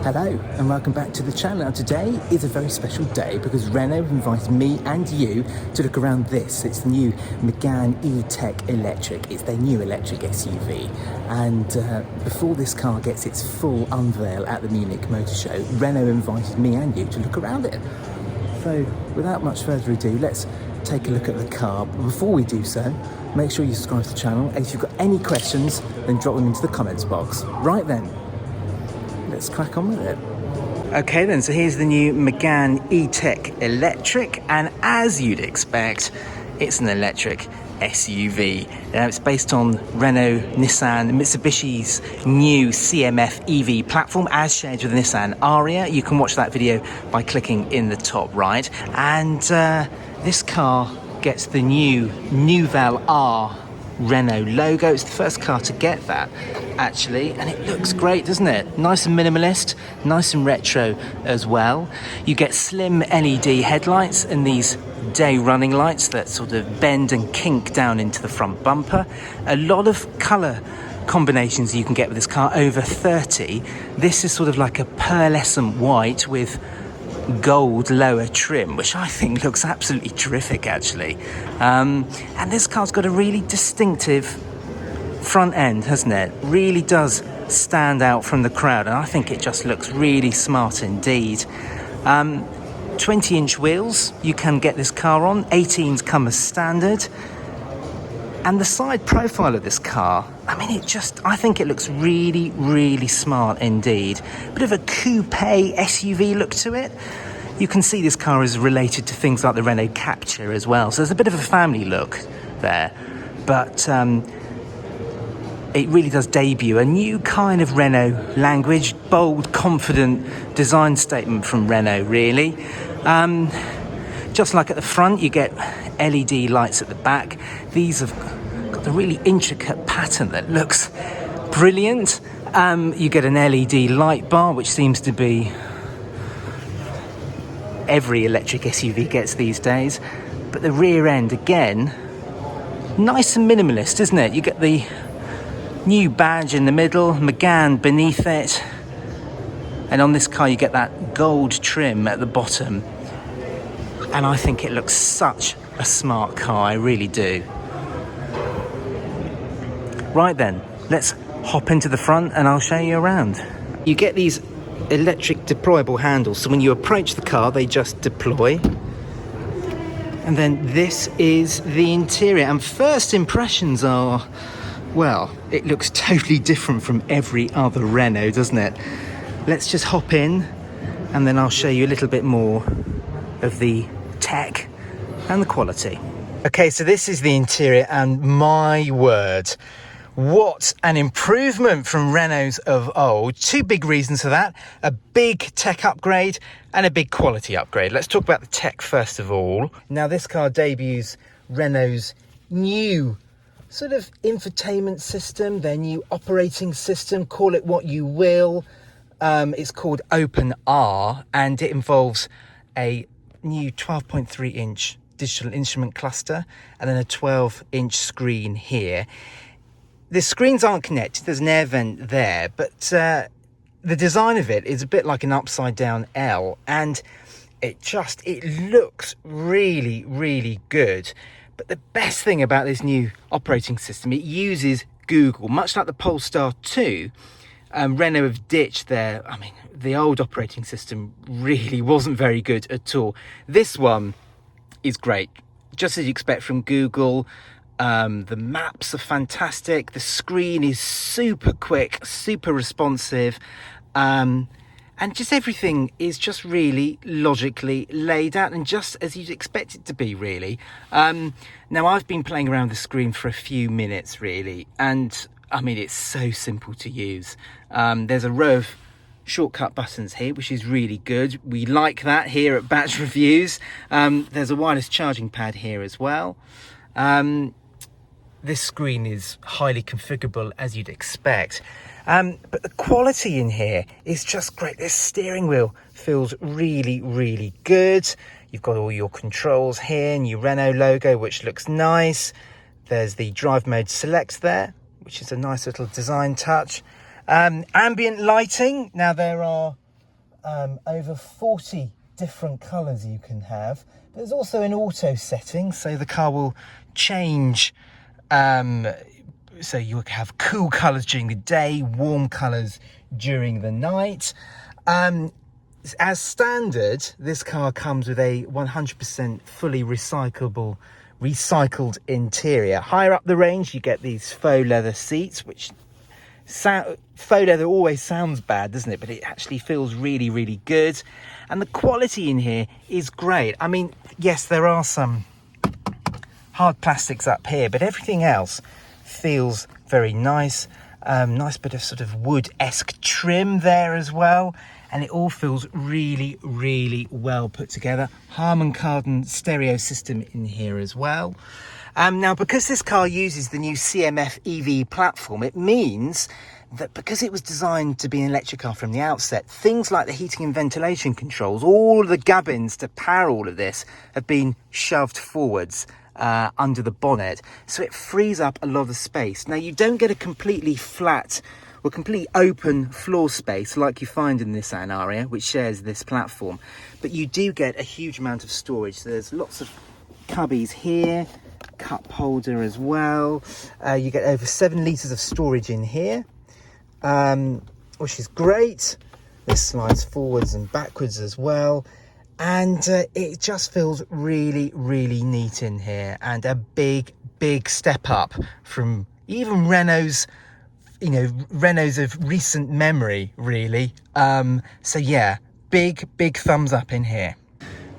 Hello and welcome back to the channel. Now today is a very special day because Renault invited me and you to look around this. It's the new Megane E-Tech Electric. It's their new electric SUV. And before this car gets its full unveil at the Munich Motor Show, Renault invited me and you to look around it. So without much further ado, let's take a look at the car. But before we do so, make sure you subscribe to the channel. And if you've got any questions, then drop them into the comments box. Right then, let's crack on with it. Okay then, so here's the new Megane E-Tech Electric, and as you'd expect, it's an electric SUV. Now it's based on Renault, Nissan, Mitsubishi's new CMF EV platform, as shared with the Nissan Ariya. You can watch that video by clicking in the top right. And this car gets the new Nouvelle R Renault logo. It's the first car to get that, actually, and it looks great, doesn't it? Nice and minimalist, nice and retro as well. You get slim LED headlights and these day running lights that sort of bend and kink down into the front bumper. A lot of colour combinations you can get with this car, over 30. This is sort of like a pearlescent white with gold lower trim, which I think looks absolutely terrific, actually. And this car's got a really distinctive front end, hasn't it? Really does stand out from the crowd, and I think it just looks really smart indeed. 20-inch wheels you can get this car on. 18s come as standard. And the side profile of this car, I mean, I think it looks really, really smart indeed. Bit of a coupe SUV look to it. You can see this car is related to things like the Renault Captur as well. So there's a bit of a family look there. But it really does debut a new kind of Renault language. Bold, confident design statement from Renault, really. Just like at the front, you get LED lights at the back. These have got a really intricate pattern that looks brilliant. You get an LED light bar, which seems to be every electric SUV gets these days. But the rear end, again, nice and minimalist, isn't it? You get the new badge in the middle, Megane beneath it, and on this car you get that gold trim at the bottom. And I think it looks such a smart car, I really do. Right then, let's hop into the front and I'll show you around. You get these electric deployable handles, so when you approach the car they just deploy. And then this is the interior, and first impressions are, well, it looks totally different from every other Renault, doesn't it? Let's just hop in and then I'll show you a little bit more of the tech and the quality. Okay, so this is the interior, and my word, what an improvement from Renaults of old. Two big reasons for that: a big tech upgrade and a big quality upgrade. Let's talk about the tech first of all. Now this car debuts Renault's new sort of infotainment system, their new operating system, call it what you will. It's called Open R, and it involves a new 12.3-inch digital instrument cluster and then a 12-inch screen here. The screens aren't connected, there's an air vent there, but the design of it is a bit like an upside down L, and it looks really, really good. But the best thing about this new operating system, it uses Google, much like the Polestar 2. Renault have ditched the old operating system really wasn't very good at all. This one is great, just as you expect from Google. The maps are fantastic. The screen is super quick, super responsive. And just everything is just really logically laid out and just as you'd expect it to be, really. Now, I've been playing around with the screen for a few minutes, really. And, I mean, it's so simple to use. There's a row of shortcut buttons here, which is really good. We like that here at Batch Reviews. There's a wireless charging pad here as well. This screen is highly configurable, as you'd expect. But the quality in here is just great. This steering wheel feels really, really good. You've got all your controls here, new Renault logo, which looks nice. There's the drive mode select there, which is a nice little design touch. Ambient lighting. Now there are over 40 different colours you can have. There's also an auto setting, so the car will change. So you have cool colours during the day, warm colours during the night. As standard, this car comes with a 100% fully recycled interior. Higher up the range, you get these faux leather seats, which faux leather always sounds bad, doesn't it? But it actually feels really, really good. And the quality in here is great. I mean, yes, there are some hard plastics up here, but everything else feels very nice. Nice bit of sort of wood-esque trim there as well. And it all feels really, really well put together. Harman Kardon stereo system in here as well. Now, because this car uses the new CMF EV platform, it means that because it was designed to be an electric car from the outset, things like the heating and ventilation controls, all of the gubbins to power all of this have been shoved forwards under the bonnet. So it frees up a lot of space. Now, you don't get a completely flat or complete open floor space like you find in the Nissan Ariya, which shares this platform, but you do get a huge amount of storage. So there's lots of cubbies here, cup holder as well. You get over 7 litres of storage in here, which is great. This slides forwards and backwards as well, and it just feels really, really neat in here, and a big step up from even Renault's of recent memory, really. So yeah, big thumbs up in here.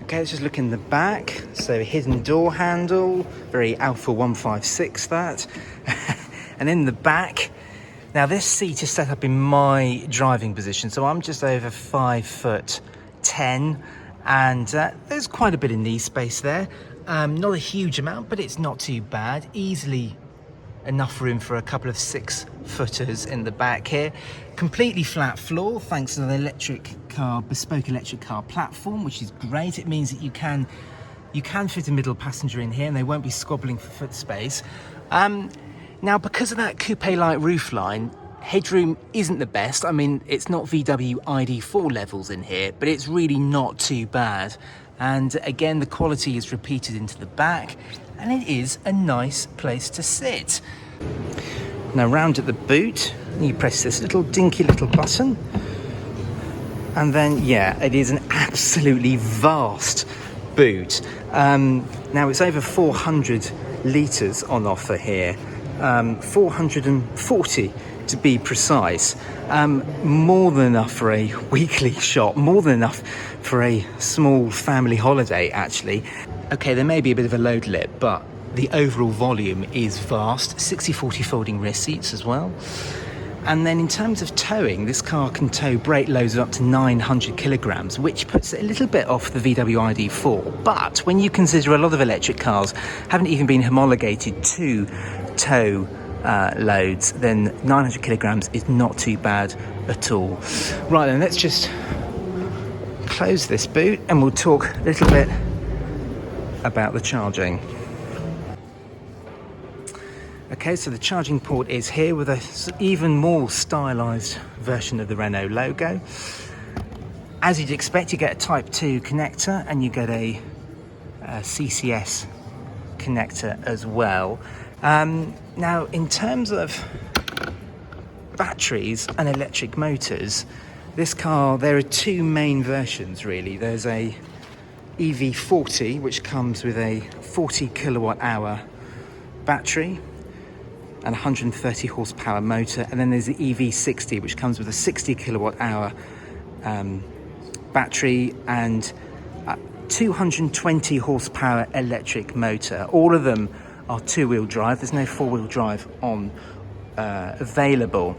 Okay, let's just look in the back. So hidden door handle, very Alpha 156 that. And in the back, now this seat is set up in my driving position, so I'm just over 5'10", and there's quite a bit of knee space there. Not a huge amount, but it's not too bad. Easily enough room for a couple of 6-footers in the back here. Completely flat floor thanks to the bespoke electric car platform, which is great. It means that you can fit a middle passenger in here and they won't be squabbling for foot space. Now, because of that coupe-like roofline, headroom isn't the best. I mean, it's not VW ID.3 levels in here, but it's really not too bad. And again, the quality is repeated into the back, and it is a nice place to sit. Now, round at the boot, you press this dinky little button, and then, yeah, it is an absolutely vast boot. Now, it's over 400 litres on offer here, 440 to be precise. More than enough for a weekly shop, more than enough for a small family holiday, actually. Okay, there may be a bit of a load lip, but the overall volume is vast. 60/40 folding rear seats as well. And then in terms of towing, this car can tow brake loads of up to 900 kilograms, which puts it a little bit off the VW ID.4. But when you consider a lot of electric cars haven't even been homologated to tow loads, then 900 kilograms is not too bad at all. Right then, let's just close this boot and we'll talk a little bit about the charging. Okay, so the charging port is here with an even more stylised version of the Renault logo. As you'd expect, you get a Type 2 connector and you get a CCS connector as well. Now, in terms of batteries and electric motors, this car, there are 2 main versions really. There's a EV40, which comes with a 40 kilowatt hour battery and 130 horsepower motor, and then there's the EV60, which comes with a 60 kilowatt hour battery and 220 horsepower electric motor. All of them are 2-wheel drive. There's no 4-wheel drive on available.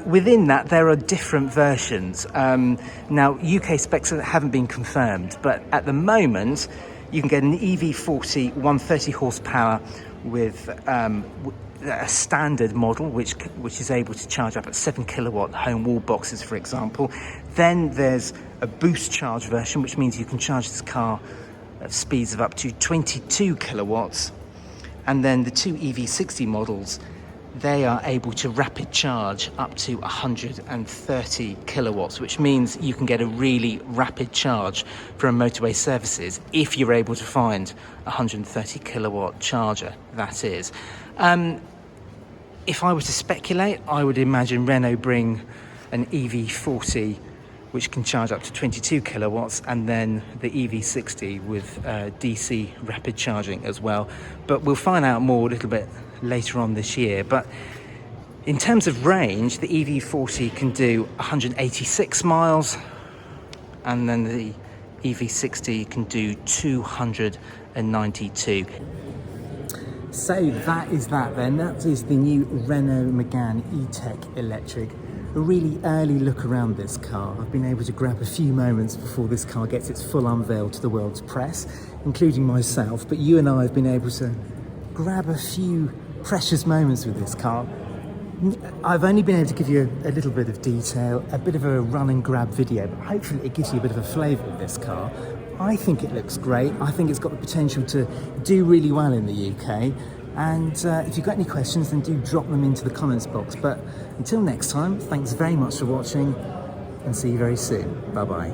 Within that, there are different versions. Now, UK specs haven't been confirmed, but at the moment, you can get an EV40 130 horsepower with a standard model, which is able to charge up at 7 kilowatt home wall boxes, for example. Then there's a boost charge version, which means you can charge this car at speeds of up to 22 kilowatts. And then the 2 EV60 models they are able to rapid charge up to 130 kilowatts, which means you can get a really rapid charge from motorway services if you're able to find a 130 kilowatt charger, that is. If I were to speculate, I would imagine Renault bring an EV40 which can charge up to 22 kilowatts, and then the EV60 with DC rapid charging as well. But we'll find out more a little bit later on this year. But in terms of range, the EV40 can do 186 miles, and then the EV60 can do 292. So that is that then. That is the new Renault Megane E-Tech Electric. A really early look around this car. I've been able to grab a few moments before this car gets its full unveil to the world's press, including myself, but you and I have been able to grab a few precious moments with this car. I've only been able to give you a little bit of detail, a bit of a run and grab video, but hopefully it gives you a bit of a flavour of this car. I think it looks great. I think it's got the potential to do really well in the UK. And if you've got any questions, then do drop them into the comments box. But until next time, thanks very much for watching, and see you very soon. Bye-bye.